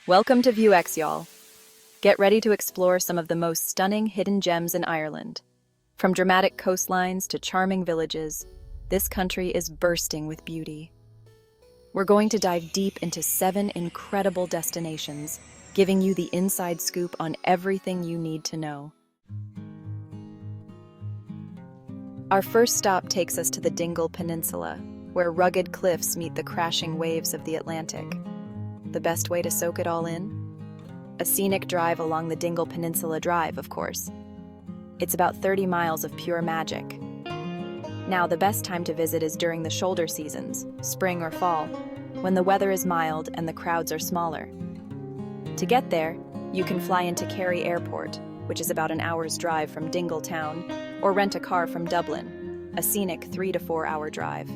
Welcome to VueX, y'all. Get ready to explore some of the most stunning hidden gems in Ireland. From dramatic coastlines to charming villages, this country is bursting with beauty. We're going to dive deep into 7 incredible destinations, giving you the inside scoop on everything you need to know. Our first stop takes us to the Dingle Peninsula, where rugged cliffs meet the crashing waves of the Atlantic. The best way to soak it all in? A scenic drive along the Dingle Peninsula Drive, of course. It's about 30 miles of pure magic. Now, the best time to visit is during the shoulder seasons, spring or fall, when the weather is mild and the crowds are smaller. To get there, you can fly into Kerry Airport, which is about an hour's drive from Dingle Town, or rent a car from Dublin, a scenic 3 to 4 hour drive.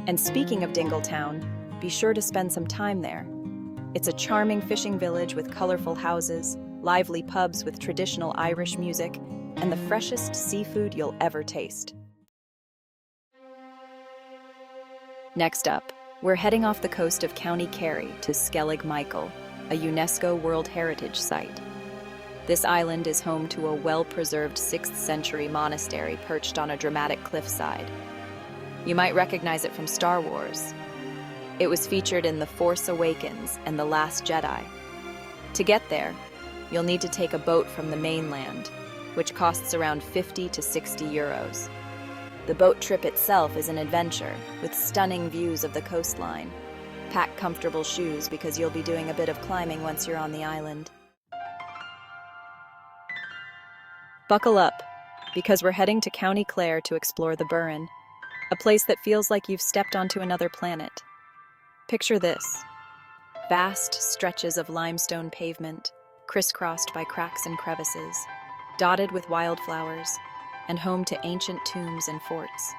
And speaking of Dingle Town, be sure to spend some time there. It's a charming fishing village with colorful houses, lively pubs with traditional Irish music, and the freshest seafood you'll ever taste. Next up, we're heading off the coast of County Kerry to Skellig Michael, a UNESCO World Heritage Site. This island is home to a well-preserved 6th century monastery perched on a dramatic cliffside. You might recognize it from Star Wars. It was featured in The Force Awakens and The Last Jedi. To get there, you'll need to take a boat from the mainland, which costs around 50 to 60 euros. The boat trip itself is an adventure, with stunning views of the coastline. Pack comfortable shoes because you'll be doing a bit of climbing once you're on the island. Buckle up, because we're heading to County Clare to explore the Burren, a place that feels like you've stepped onto another planet. Picture this: vast stretches of limestone pavement, crisscrossed by cracks and crevices, dotted with wildflowers, and home to ancient tombs and forts.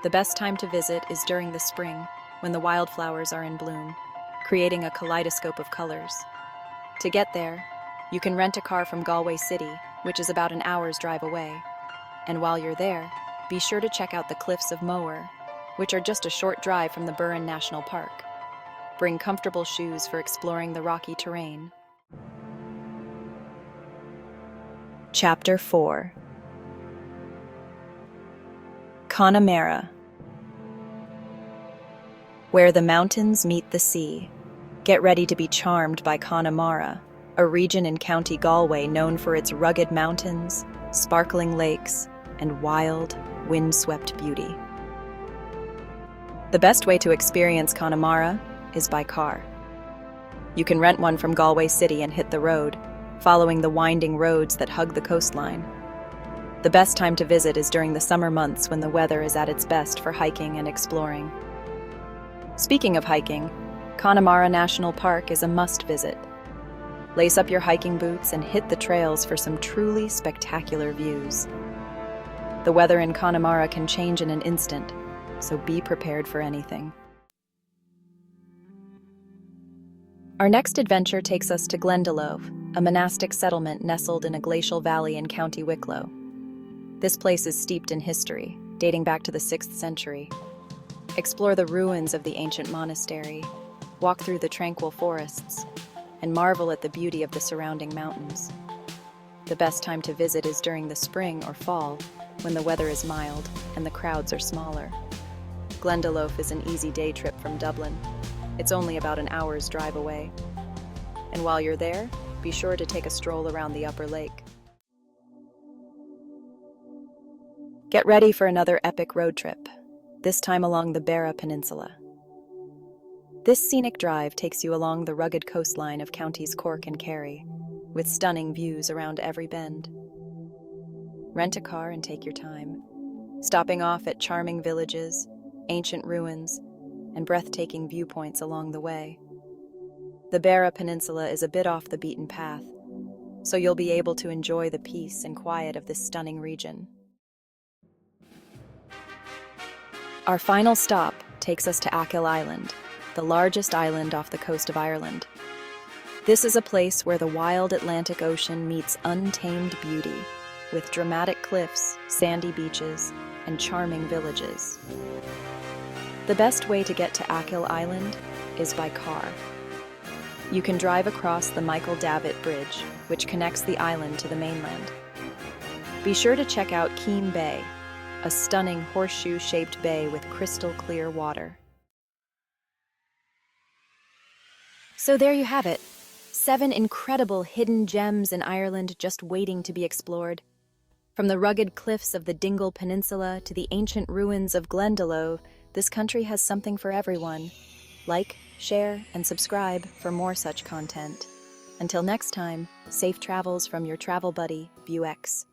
The best time to visit is during the spring, when the wildflowers are in bloom, creating a kaleidoscope of colors. To get there, you can rent a car from Galway City, which is about an hour's drive away. And while you're there, be sure to check out the Cliffs of Moher, which are just a short drive from the Burren National Park. Bring comfortable shoes for exploring the rocky terrain. Chapter 4. Connemara. Where the mountains meet the sea. Get ready to be charmed by Connemara, a region in County Galway known for its rugged mountains, sparkling lakes, and wild, wind-swept beauty. The best way to experience Connemara is by car. You can rent one from Galway City and hit the road, following the winding roads that hug the coastline. The best time to visit is during the summer months when the weather is at its best for hiking and exploring. Speaking of hiking, Connemara National Park is a must-visit. Lace up your hiking boots and hit the trails for some truly spectacular views. The weather in Connemara can change in an instant, so be prepared for anything. Our next adventure takes us to Glendalough, a monastic settlement nestled in a glacial valley in County Wicklow. This place is steeped in history, dating back to the 6th century. Explore the ruins of the ancient monastery, walk through the tranquil forests, and marvel at the beauty of the surrounding mountains. The best time to visit is during the spring or fall, when the weather is mild and the crowds are smaller. Glendalough is an easy day trip from Dublin. It's only about an hour's drive away. And while you're there, be sure to take a stroll around the upper lake. Get ready for another epic road trip, this time along the Beara Peninsula. This scenic drive takes you along the rugged coastline of counties Cork and Kerry, with stunning views around every bend. Rent a car and take your time, stopping off at charming villages, ancient ruins, and breathtaking viewpoints along the way. The Beara Peninsula is a bit off the beaten path, so you'll be able to enjoy the peace and quiet of this stunning region. Our final stop takes us to Achill Island, the largest island off the coast of Ireland. This is a place where the wild Atlantic Ocean meets untamed beauty, with dramatic cliffs, sandy beaches, and charming villages. The best way to get to Achill Island is by car. You can drive across the Michael Davitt Bridge, which connects the island to the mainland. Be sure to check out Keem Bay, a stunning horseshoe-shaped bay with crystal-clear water. So there you have it. 7 incredible hidden gems in Ireland just waiting to be explored. From the rugged cliffs of the Dingle Peninsula to the ancient ruins of Glendalough, this country has something for everyone. Like, share, and subscribe for more such content. Until next time, safe travels from your travel buddy, VueX.